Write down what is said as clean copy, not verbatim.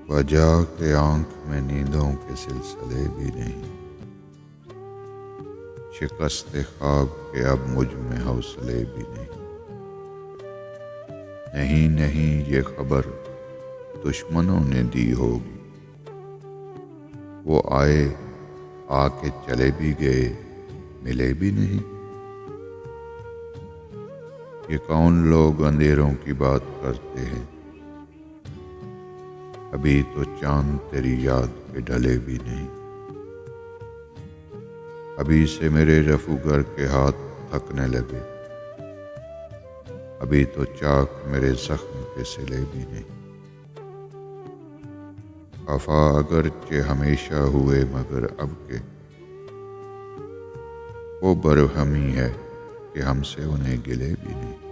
وجہ کہ آنکھ میں نیندوں کے سلسلے بھی نہیں، شکست خواب کے اب مجھ میں حوصلے بھی نہیں۔ نہیں یہ خبر دشمنوں نے دی ہوگی، وہ آئے آ کے چلے بھی گئے، ملے بھی نہیں۔ یہ کون لوگ اندھیروں کی بات کرتے ہیں، ابھی تو چاند تیری یاد کے ڈھلے بھی نہیں۔ ابھی سے میرے رفو گر کے ہاتھ تھکنے لگے، ابھی تو چاک میرے زخم کے سلے بھی نہیں۔ خفا اگرچہ ہمیشہ ہوئے مگر اب کے وہ برہمی ہے کہ ہم سے انہیں گلے بھی نہیں۔